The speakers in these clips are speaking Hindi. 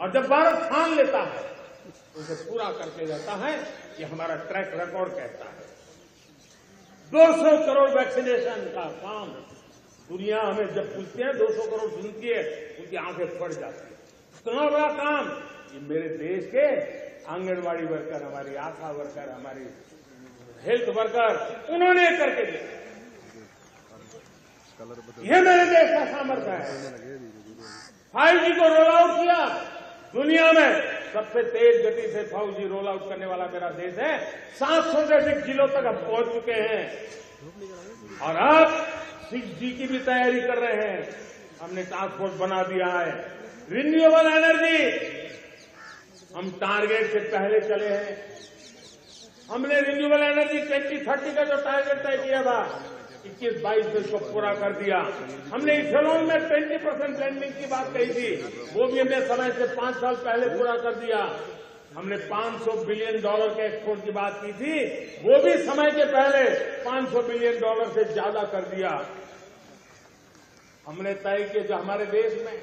और जब भारत ठान लेता है तो उसे पूरा करके रहता है। ये हमारा ट्रैक रिकॉर्ड कहता है। 200 करोड़ वैक्सीनेशन का काम दुनिया हमें जब पूछते हैं 200 करोड़ सुनती है, उनकी आंखें फट जाती है। इतना बड़ा काम ये मेरे देश के आंगनबाड़ी वर्कर, हमारी आशा वर्कर, हमारी हेल्थ वर्कर, उन्होंने करके दिया। ये मेरे देश का सामर्थ्य है। 5G को रोल आउट किया। दुनिया में सबसे तेज गति से 5G रोल आउट करने वाला मेरा देश है। 700 से अधिक जिलों तक हम पहुंच चुके हैं और अब 6G की भी तैयारी कर रहे हैं। हमने टास्क फोर्स बना दिया है। रिन्यूएबल एनर्जी, हम टारगेट से पहले चले हैं। हमने रिन्यूएबल एनर्जी 2030 का जो टारगेट तय किया था 21-22 में इसको पूरा कर दिया। हमने इथेनॉल में 20% ब्लेंडिंग की बात कही थी, वो भी हमने समय से 5 साल पहले पूरा कर दिया। हमने $500 बिलियन के एक्सपोर्ट की बात की थी, वो भी समय के पहले $500 बिलियन से ज्यादा कर दिया। हमने तय किया, जो हमारे देश में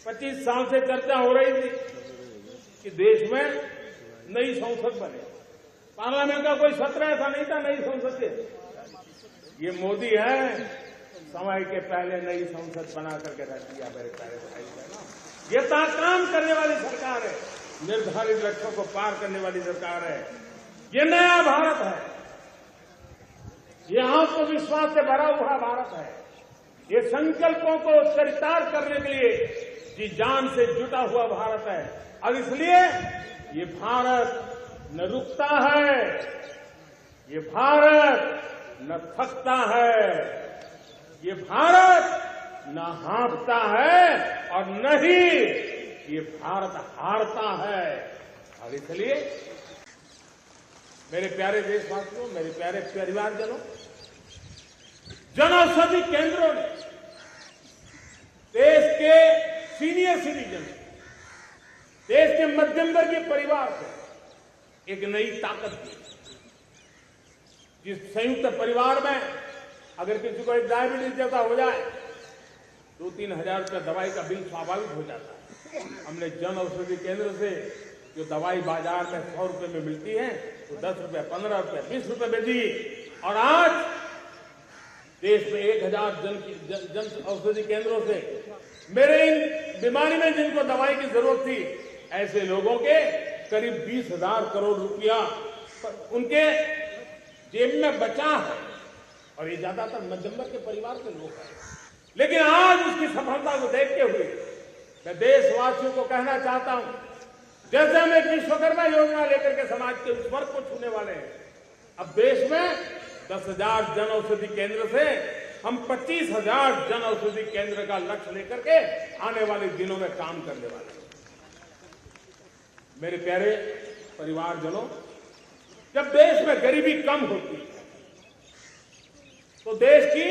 25 साल से चर्चा हो रही थी कि देश में नई संसद बने। पार्लियामेंट का कोई सत्र ऐसा नहीं था नई संसद के। ये मोदी है, समय के पहले नई संसद बना करके रख दिया। मेरे प्यारे भाई बहनों, ये काम करने वाली सरकार है। निर्धारित लक्ष्यों को पार करने वाली सरकार है। ये नया भारत है। ये आत्मविश्वास से भरा हुआ भारत है। ये संकल्पों को चरितार्थ करने के लिए जी जान से जुटा हुआ भारत है। और इसलिए ये भारत न रुकता है, ये भारत न थकता है, ये भारत न हाँफता है और न ही ये भारत हारता है। और इसलिए मेरे प्यारे देशवासियों, मेरे प्यारे परिवारजनों, जनऔषधि केंद्रों ने देश के सीनियर सिटीजन, देश के मध्यम वर्गीय परिवार को एक नई ताकत दी। जिस संयुक्त परिवार में अगर किसी को एक डायबिटीज जैसा हो जाए 2-3 हजार रुपया दवाई का बिल स्वाभाविक हो जाता है। हमने जन औषधि केंद्र से जो दवाई बाजार में 100 रुपए में मिलती है तो 10 रुपये, 15 रुपये, 20 रुपये में दी। और आज देश में 1000 जन औषधि केंद्रों से मेरे इन बीमारी में जिनको दवाई की जरूरत थी ऐसे लोगों के करीब 20,000 करोड़ रुपया उनके जेब में बचा है। और ये ज्यादातर मध्यम वर्ग के परिवार के लोग हैं। लेकिन आज उसकी सफलता को देखते हुए मैं देशवासियों को कहना चाहता हूं, जैसे हम एक विश्वकर्मा योजना लेकर के समाज के उस वर्ग को छूने वाले हैं, अब देश में 10,000 जन औषधि केंद्र से हम 25,000 जन औषधि केंद्र का लक्ष्य लेकर के आने वाले दिनों में काम करने वाले हैं। मेरे प्यारे परिवारजनों, जब देश में गरीबी कम होती है तो देश की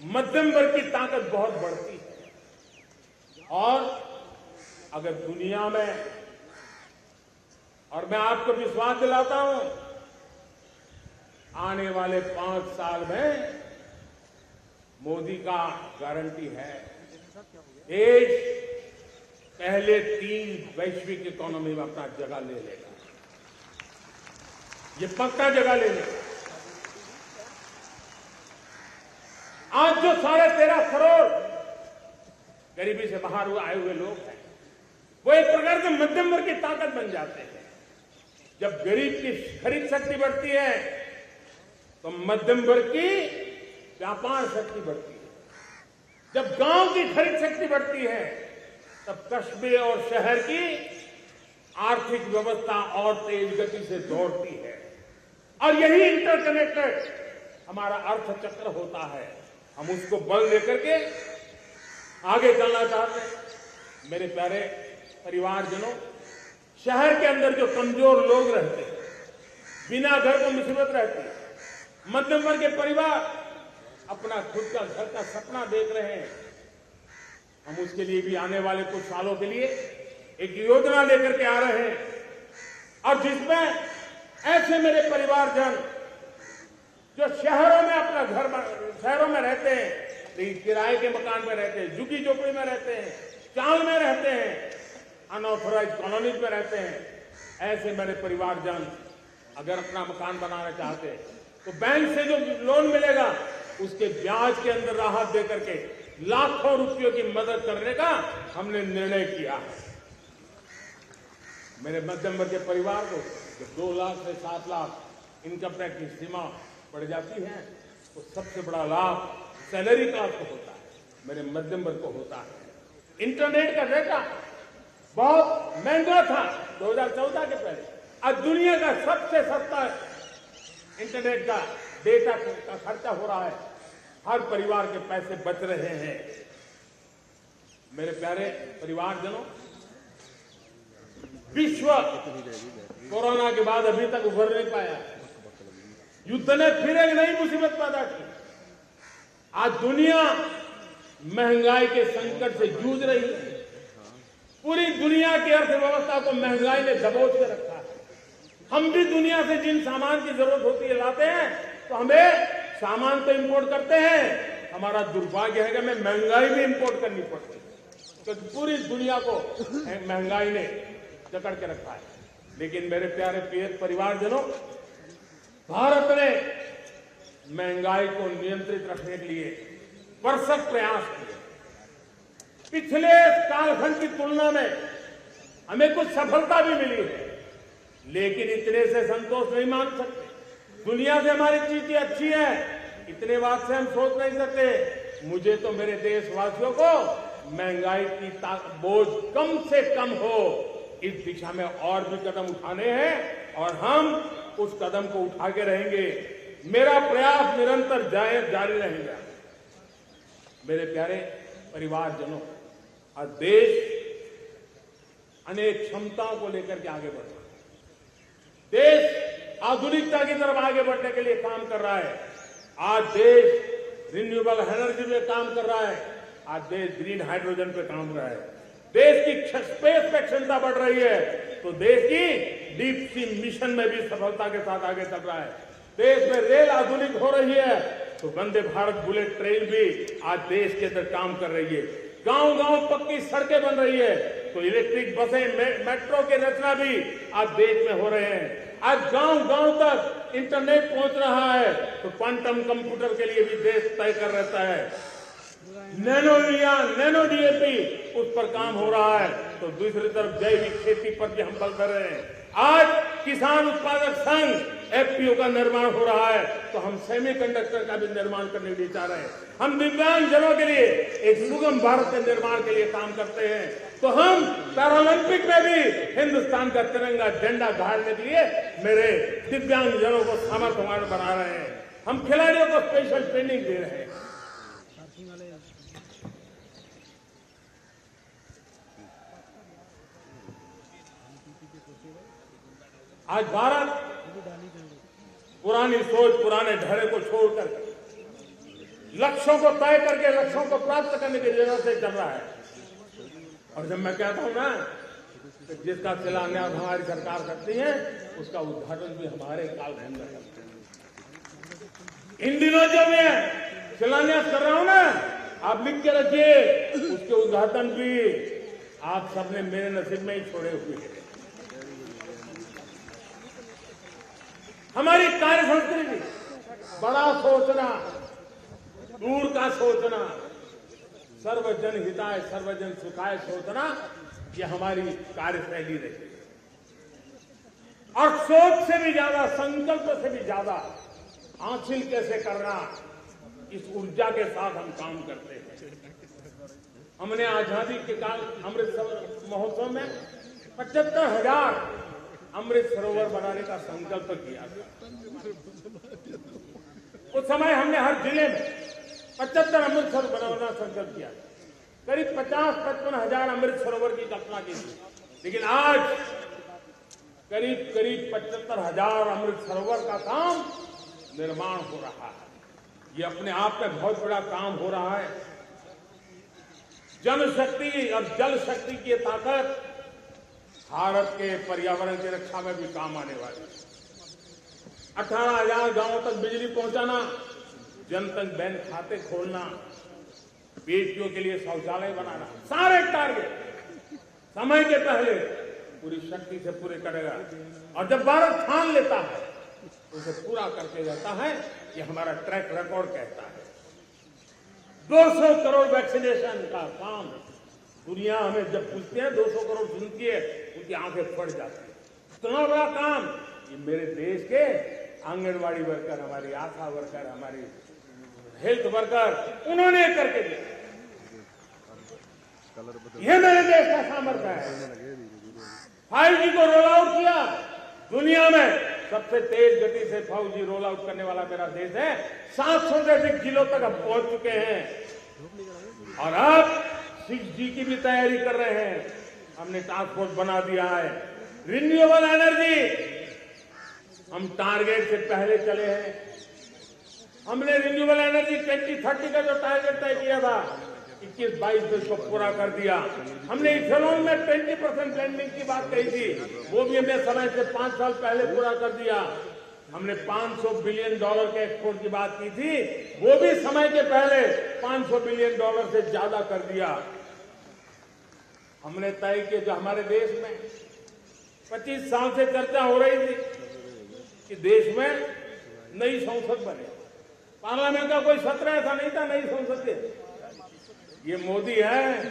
मध्यम वर्ग की ताकत बहुत बढ़ती है। और अगर दुनिया में, और मैं आपको विश्वास दिलाता हूं, आने वाले 5 साल में मोदी का गारंटी है देश पहले 3 वैश्विक इकोनॉमी में अपना जगह ले लेगा। ये पक्का जगह ले लेगा। आज जो 13.5 करोड़ गरीबी से बाहर आए हुए लोग हैं, वो एक प्रकार से मध्यम वर्ग की ताकत बन जाते हैं। जब गरीब की खरीद शक्ति बढ़ती है तो मध्यम वर्ग की व्यापार शक्ति बढ़ती है। जब गांव की खरीद शक्ति बढ़ती है तब कस्बे और शहर की आर्थिक व्यवस्था और तेज गति से दौड़ती है। और यही इंटरकनेक्टेड हमारा अर्थचक्र होता है। हम उसको बल लेकर के आगे चलना चाहते हैं। मेरे प्यारे परिवारजनों, शहर के अंदर जो कमजोर लोग रहते हैं, बिना घर को मुसीबत रहती है, मध्यम वर्ग के परिवार अपना खुद का घर का सपना देख रहे हैं, हम उसके लिए भी आने वाले कुछ सालों के लिए एक योजना लेकर के आ रहे हैं। और जिसमें ऐसे मेरे परिवारजन जो शहरों में अपना घर शहरों में रहते हैं, लेकिन किराए के मकान में रहते हैं, झुग्गी झोपड़ी में रहते हैं, चाल में रहते हैं, अनऑथराइज कॉलोनीज में रहते हैं, ऐसे मेरे परिवारजन अगर अपना मकान बनाना चाहते हैं तो बैंक से जो लोन मिलेगा उसके ब्याज के अंदर राहत दे करके लाखों रुपयों की मदद करने का हमने निर्णय किया है। मेरे मध्यम वर्ग के परिवार को जब 2 लाख से 7 लाख इनकम टैक्स की सीमा बढ़ जाती है तो सबसे बड़ा लाभ सैलरी क्लास को होता है, मेरे मध्यम वर्ग को होता है। इंटरनेट का डेटा बहुत महंगा था 2014 के पहले, आज दुनिया का सबसे सस्ता इंटरनेट का डेटा का खर्चा हो रहा है, हर परिवार के पैसे बच रहे हैं। मेरे प्यारे परिवारजनों, विश्व कोरोना के बाद अभी तक उभर नहीं पाया, युद्ध ने फिर एक नई मुसीबत पैदा की। आज दुनिया महंगाई के संकट से जूझ रही है, पूरी दुनिया की अर्थव्यवस्था को महंगाई ने दबोच के रखा है। हम भी दुनिया से जिन सामान की जरूरत होती है लाते हैं, तो हमें सामान तो इंपोर्ट करते हैं, हमारा दुर्भाग्य है कि हमें महंगाई भी इंपोर्ट करनी पड़ती है, क्योंकि पूरी दुनिया को महंगाई ने जकड़ के रखा है। लेकिन मेरे प्यारे परिवारजनों, भारत ने महंगाई को नियंत्रित रखने के लिए भरसक प्रयास किए। पिछले कालखंड की तुलना में हमें कुछ सफलता भी मिली है, लेकिन इतने से संतोष नहीं मान सकते। दुनिया से हमारी चीजें अच्छी है, इतने बात से हम सोच नहीं सकते। मुझे तो मेरे देशवासियों को महंगाई की बोझ कम से कम हो, इस दिशा में और भी कदम उठाने हैं और हम उस कदम को उठा के रहेंगे। मेरा प्रयास निरंतर जारी रहेगा। मेरे प्यारे परिवारजनों, आज देश अनेक क्षमताओं को लेकर के आगे बढ़ रहा है। देश आधुनिकता की तरफ आगे बढ़ने के लिए काम कर रहा है। आज देश रिन्यूएबल एनर्जी में काम कर रहा है, आज देश ग्रीन हाइड्रोजन पे काम कर रहा है। देश की स्पेस पे क्षमता बढ़ रही है, तो देश की डीप सी मिशन में भी सफलता के साथ आगे चल रहा है। देश में रेल आधुनिक हो रही है, तो वंदे भारत बुलेट ट्रेन भी आज देश के अंदर काम कर रही है। गांव गांव पक्की सड़कें बन रही है, तो इलेक्ट्रिक बसें, मेट्रो की रचना भी आज देश में हो रहे हैं। आज गांव गांव तक इंटरनेट पहुंच रहा है, तो क्वांटम कंप्यूटर के लिए भी देश तय कर रहता है। नैनो यूरिया, नैनो डीएपी, उस पर काम हो रहा है, तो दूसरी तरफ जैविक खेती पर भी हम बल कर रहे हैं। आज किसान उत्पादक संघ एफपीओ का निर्माण हो रहा है, तो हम सेमीकंडक्टर का भी निर्माण करने के लिए चाह रहे हैं। हम दिव्यांग जनों के लिए एक सुगम भारत के निर्माण के लिए काम करते हैं, तो हम पैरालंपिक में भी हिंदुस्तान का तिरंगा झंडा गाड़ने के लिए मेरे दिव्यांग जनों को सामर्थ्यवान बना रहे हैं। हम खिलाड़ियों को स्पेशल ट्रेनिंग दे रहे हैं। आज भारत पुरानी सोच, पुराने ढर्रे को छोड़कर लक्ष्यों को तय करके लक्ष्यों को प्राप्त करने की जरूरत से चल रहा है। और जब मैं कहता हूं ना कि जिसका शिलान्यास हमारी सरकार करती है, उसका उद्घाटन भी हमारे कालखंड में करते हैं। इन दिनों जो मैं शिलान्यास कर रहा हूं ना, आप लिख के रखिए, उसके उद्घाटन भी आप सबने मेरे नसीब में ही छोड़े हुए हैं। हमारी कार्य संस्कृति बड़ा सोचना, दूर का सोचना, सर्वजन हिताय सर्वजन सुखाय सोचना, ये हमारी कार्यशैली रही। और सोच से भी ज्यादा, संकल्प से भी ज्यादा हासिल कैसे करना, इस ऊर्जा के साथ हम काम करते हैं। हमने आजादी के काल अमृत महोत्सव में 75,000 अमृत सरोवर बनाने का संकल्प किया था। उस समय हमने हर जिले में 75 अमृत सरोवर बनाना संकल्प किया। करीब 50-55 हजार अमृत सरोवर की कल्पना की थी, लेकिन आज करीब 75,000 अमृत सरोवर का काम निर्माण हो रहा है। ये अपने आप में बहुत बड़ा काम हो रहा है। जनशक्ति और जल शक्ति की ताकत भारत के पर्यावरण की रक्षा में भी काम आने वाली। 18,000 गांवों तक बिजली पहुंचाना, जनधन बैंक खाते खोलना, बेटियों के लिए शौचालय बनाना, सारे टारगेट समय के पहले पूरी शक्ति से पूरे करेगा। और जब भारत ठान लेता है तो उसे पूरा करके जाता है। ये हमारा ट्रैक रिकॉर्ड कहता है। 200 करोड़ वैक्सीनेशन का काम, दुनिया हमें जब पूछते हैं 200 करोड़ सुनती है, उनकी आंखें फट जाती है। इतना बड़ा काम ये मेरे देश के आंगनवाड़ी वर्कर, हमारी आशा वर्कर, हमारी हेल्थ वर्कर, उन्होंने करके दिया। ये मेरे देश का सामर्थ्य है। 5G को रोल आउट किया, दुनिया में सबसे तेज गति से 5G रोल आउट करने वाला मेरा देश है। 700 से अधिक जिलों तक हम पहुंच चुके हैं और अब 6G की भी तैयारी कर रहे हैं। हमने टास्क फोर्स बना दिया है। रिन्यूएबल एनर्जी, हम टारगेट से पहले चले हैं। हमने रिन्यूएबल एनर्जी 2030 का जो टारगेट तय किया था 21-22 में उसको पूरा कर दिया। हमने इथेनॉल में 20% ब्लेंडिंग की बात कही थी, वो भी हमने समय से 5 साल पहले पूरा कर दिया। हमने $500 बिलियन के एक्सपोर्ट की बात की थी, वो भी समय के पहले $500 बिलियन से ज्यादा कर दिया। हमने तय किया, जो हमारे देश में 25 साल से चर्चा हो रही थी कि देश में नई संसद बने। पार्लियामेंट का कोई सत्र ऐसा नहीं था नई संसद के। ये मोदी है,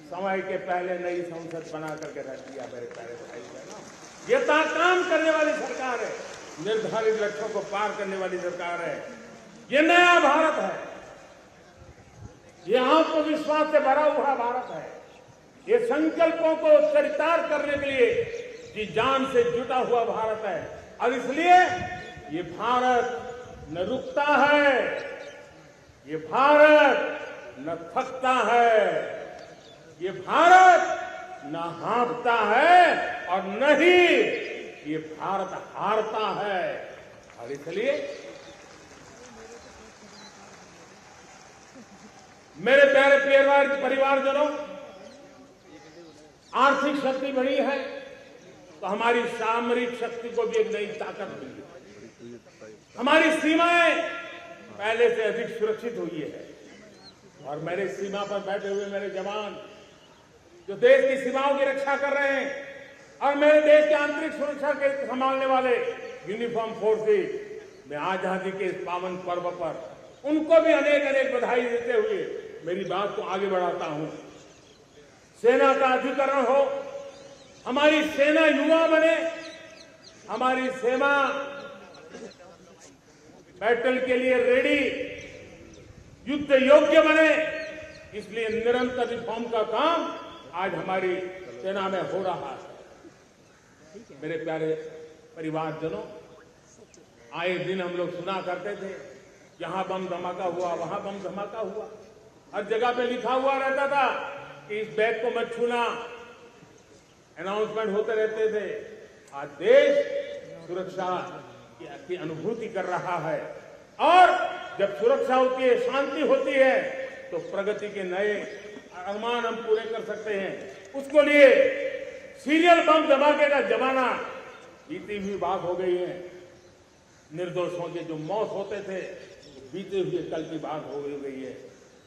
समय के पहले नई संसद बना करके रख दिया। मेरे प्यारे भाई बहनों, ये काम करने वाली सरकार है, निर्धारित लक्ष्यों को पार करने वाली सरकार है। ये नया भारत है, ये आत्मविश्वास से भरा हुआ भारत है। ये संकल्पों को चरितार्थ करने के लिए जी जान से जुटा हुआ भारत है। और इसलिए ये भारत न रुकता है, ये भारत न थकता है, ये भारत न हाँफता है और न ही ये भारत हारता है। और इसलिए मेरे प्यारे परिवारजनों, आर्थिक शक्ति बढ़ी है तो हमारी सामरिक शक्ति को भी एक नई ताकत मिली है। हमारी सीमाएं पहले से अधिक सुरक्षित हुई है और मेरे सीमा पर बैठे हुए मेरे जवान जो देश की सीमाओं की रक्षा कर रहे हैं और मेरे देश की आंतरिक सुरक्षा के संभालने वाले यूनिफॉर्म फोर्सेस, मैं आजादी के इस पावन पर्व पर उनको भी अनेक अनेक बधाई देते हुए मेरी बात को आगे बढ़ाता हूं। सेना का अधिकरण हो, हमारी सेना युवा बने, हमारी सेना बैटल के लिए रेडी, युद्ध योग्य बने। इसलिए निरंतर रिफॉर्म का काम आज हमारी सेना में हो रहा है। मेरे प्यारे परिवारजनों, आए दिन हम लोग सुना करते थे, यहां बम धमाका हुआ, वहां बम धमाका हुआ, हर जगह पे लिखा हुआ रहता था कि इस बैग को मत छूना, अनाउंसमेंट होते रहते थे। आज देश सुरक्षा की अनुभूति कर रहा है और जब सुरक्षा होती है, शांति होती है, तो प्रगति के नए अरमान हम पूरे कर सकते हैं। उसको लिए सीरियल बम धमाके का जमाना बीती हुई बात हो गई है। निर्दोषों के जो मौत होते थे बीते हुए कल की बात हो गई है।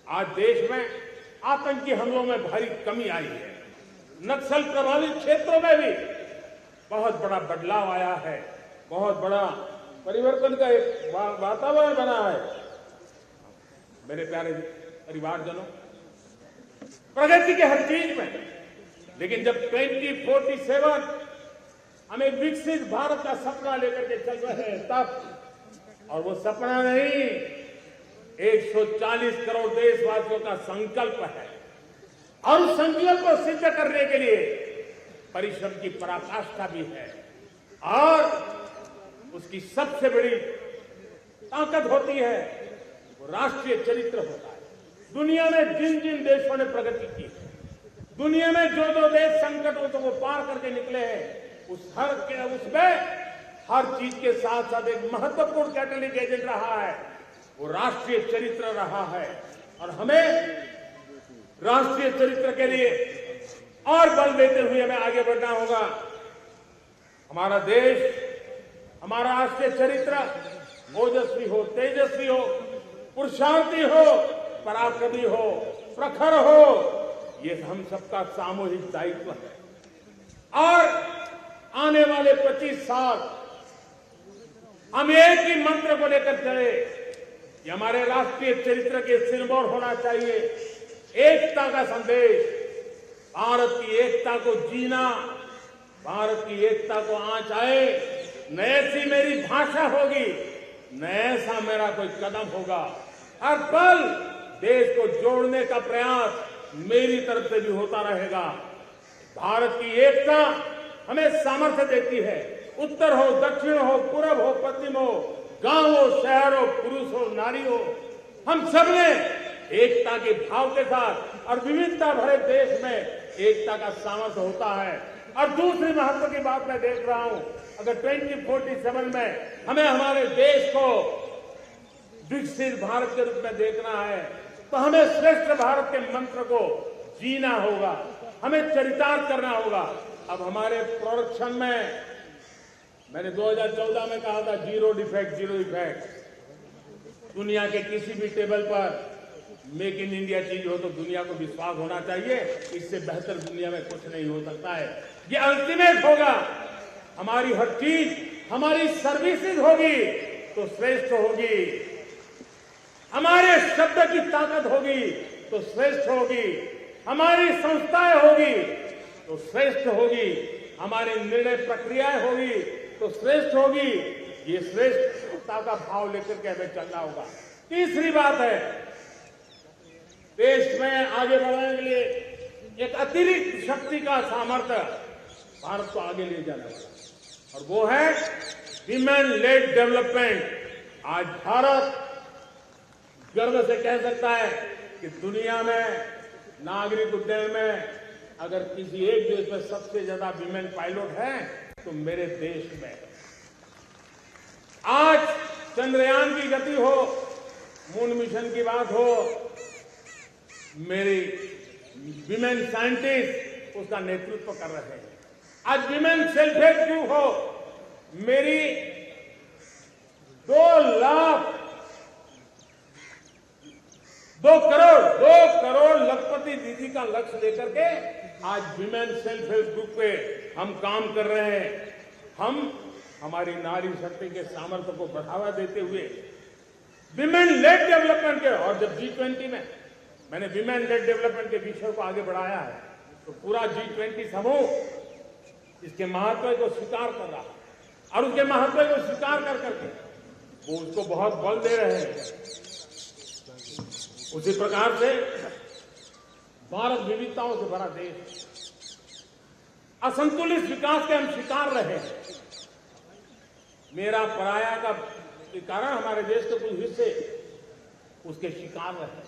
आज देश में आतंकी हमलों में भारी कमी आई है। नक्सल प्रभावित क्षेत्रों में भी बहुत बड़ा बदलाव आया है, बहुत बड़ा परिवर्तन का एक वातावरण बना है। मेरे प्यारे परिवारजनों, प्रगति के हर चीज में, लेकिन जब 2047 हम एक विकसित भारत का सपना लेकर के चल रहे हैं तब, और वो सपना नहीं 140 करोड़ देशवासियों का संकल्प है और उस संकल्प को सिद्ध करने के लिए परिश्रम की पराकाष्ठा भी है। और उसकी सबसे बड़ी ताकत होती है वो राष्ट्रीय चरित्र होता है। दुनिया में जिन जिन देशों ने प्रगति की है, दुनिया में जो जो देश संकटों को पार करके निकले हैं, उसमें हर चीज के साथ साथ एक महत्वपूर्ण कैटलिक एजेंट रहा है, वो राष्ट्रीय चरित्र रहा है। और हमें राष्ट्रीय चरित्र के लिए और बल देते हुए हमें आगे बढ़ना होगा। हमारा देश, हमारा राष्ट्रीय चरित्र ओजस्वी हो, तेजस्वी हो, पुरुषार्थी हो, पराक्रमी हो, प्रखर हो, ये हम सबका सामूहिक दायित्व है और आने वाले 25 साल हम एक ही मंत्र को लेकर चले कि हमारे राष्ट्रीय चरित्र के सिरमौर होना चाहिए एकता का संदेश। भारत की एकता को जीना, भारत की एकता को आंच आए, न ऐसी मेरी भाषा होगी, न ऐसा मेरा कोई कदम होगा। हर पल देश को जोड़ने का प्रयास मेरी तरफ से भी होता रहेगा। भारत की एकता हमें सामर्थ्य देती है। उत्तर हो, दक्षिण हो, पूरब हो, पश्चिम हो, गांव हो, शहर हो, पुरुष हो, नारी हो, हम सब ने एकता के भाव के साथ और विविधता भरे देश में एकता का सामर्थ्य होता है। और दूसरी महत्व की बात मैं देख रहा हूं, अगर 2047 में हमें हमारे देश को विकसित भारत के रूप में देखना है तो हमें श्रेष्ठ भारत के मंत्र को जीना होगा, हमें चरितार्थ करना होगा। अब हमारे प्रोडक्शन में मैंने 2014 में कहा था जीरो डिफेक्ट, जीरो डिफेक्ट। दुनिया के किसी भी टेबल पर मेक इन इंडिया चीज हो तो दुनिया को विश्वास होना चाहिए, इससे बेहतर दुनिया में कुछ नहीं हो सकता है। ये अल्टीमेट होगा। हमारी हर चीज, हमारी सर्विसेज होगी तो श्रेष्ठ होगी, हमारे शब्द की ताकत होगी तो श्रेष्ठ होगी, हमारी संस्थाएं होगी तो श्रेष्ठ होगी, हमारी निर्णय प्रक्रियाएं होगी तो श्रेष्ठ होगी। ये श्रेष्ठता का भाव लेकर के हमें चलना होगा। तीसरी बात है, देश में आगे बढ़ने के लिए एक अतिरिक्त शक्ति का सामर्थ्य भारत को आगे ले जाना होगा और वो है विमेन लेड डेवलपमेंट। आज भारत गर्व से कह सकता है कि दुनिया में नागरिक उड्डयन में अगर किसी एक देश में सबसे ज्यादा विमेन पायलट हैं तो मेरे देश में। आज चंद्रयान की गति हो, मून मिशन की बात हो, मेरी विमेन साइंटिस्ट उसका नेतृत्व कर रहे हैं। आज विमेन सेल्फ हेल्प ग्रुप हो, मेरी 2 करोड़ लखपति दीदी का लक्ष्य लेकर के आज विमेन सेल्फ हेल्प ग्रुप पे हम काम कर रहे हैं। हम हमारी नारी शक्ति के सामर्थ्य को बढ़ावा देते हुए विमेन लेड डेवलपमेंट के, और जब G20 में मैंने विमेन लेड डेवलपमेंट के विषय को आगे बढ़ाया है तो पूरा G20 समूह इसके महत्व को स्वीकार कर रहा है और उसके महत्व को स्वीकार कर करके वो उसको बहुत बल दे रहे हैं। उसी प्रकार से भारत विविधताओं से भरा देश, असंतुलित विकास के हम शिकार रहे हैं। मेरा पराया का के कारण हमारे देश के कुछ हिस्से उसके शिकार रहे।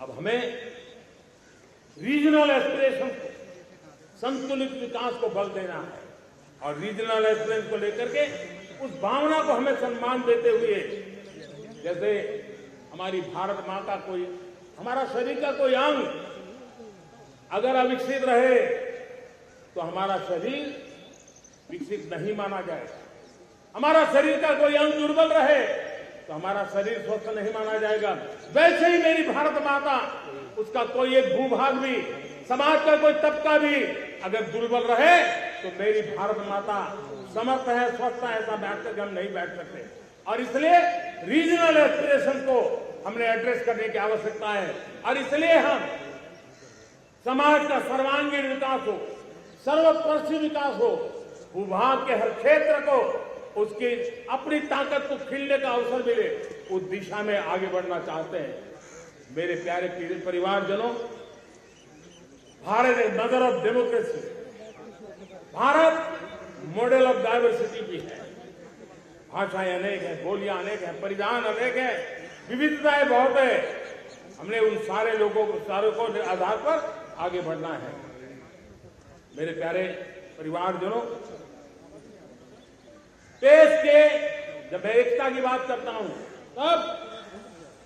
अब हमें रीजनल एस्पिरेशन को, संतुलित विकास को बल देना है और रीजनल एस्पिरेशन को लेकर के उस भावना को हमें सम्मान देते हुए, जैसे हमारी भारत मां का कोई, हमारा शरीर का कोई अंग अगर अविकसित रहे तो हमारा शरीर विकसित नहीं माना जाएगा। हमारा शरीर का कोई अंग दुर्बल रहे तो हमारा शरीर स्वस्थ नहीं माना जाएगा। वैसे ही मेरी भारत माता, उसका कोई एक भूभाग भी, समाज का कोई तबका भी अगर दुर्बल रहे तो मेरी भारत माता समर्थ है, स्वस्थ है, ऐसा बैठ कर हम नहीं बैठ सकते। और इसलिए रीजनल एस्पिरेशन को हमने एड्रेस करने की आवश्यकता है और इसलिए हम समाज का सर्वांगीण विकास हो, सर्वस्पर्शी विकास हो, भूभाग के हर क्षेत्र को उसकी अपनी ताकत को खिलने का अवसर मिले, उस दिशा में आगे बढ़ना चाहते हैं। मेरे प्यारे परिवारजनों, भारत एक mother of democracy, Bharat model of diversity भी है। भाषाएं अनेक हैं, बोलियां अनेक हैं, परिधान अनेक हैं, विविधताएं बहुत है। हमने उन सारे लोगों को, सारों को आधार पर आगे बढ़ना है। मेरे प्यारे परिवारजनों, देश के जब मैं एकता की बात करता हूं तब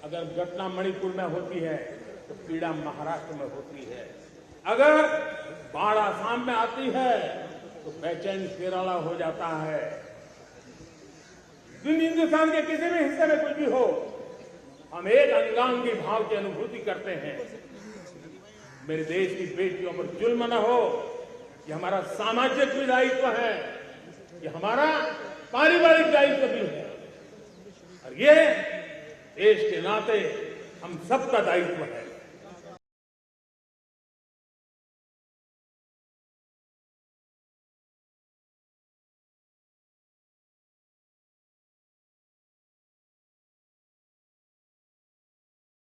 अगर घटना मणिपुर में होती है तो पीड़ा महाराष्ट्र में होती है, अगर बाढ़ आसाम में आती है तो बेचैन केरला हो जाता है। हिंदुस्तान के किसी भी हिस्से में कुछ भी हो, हम एक अंगांगी भाव की अनुभूति करते हैं। मेरे देश की बेटियों पर जुल्म न हो, ये हमारा सामाजिक भी दायित्व है, ये हमारा पारिवारिक दायित्व भी है, और ये देश के नाते हम सबका दायित्व है।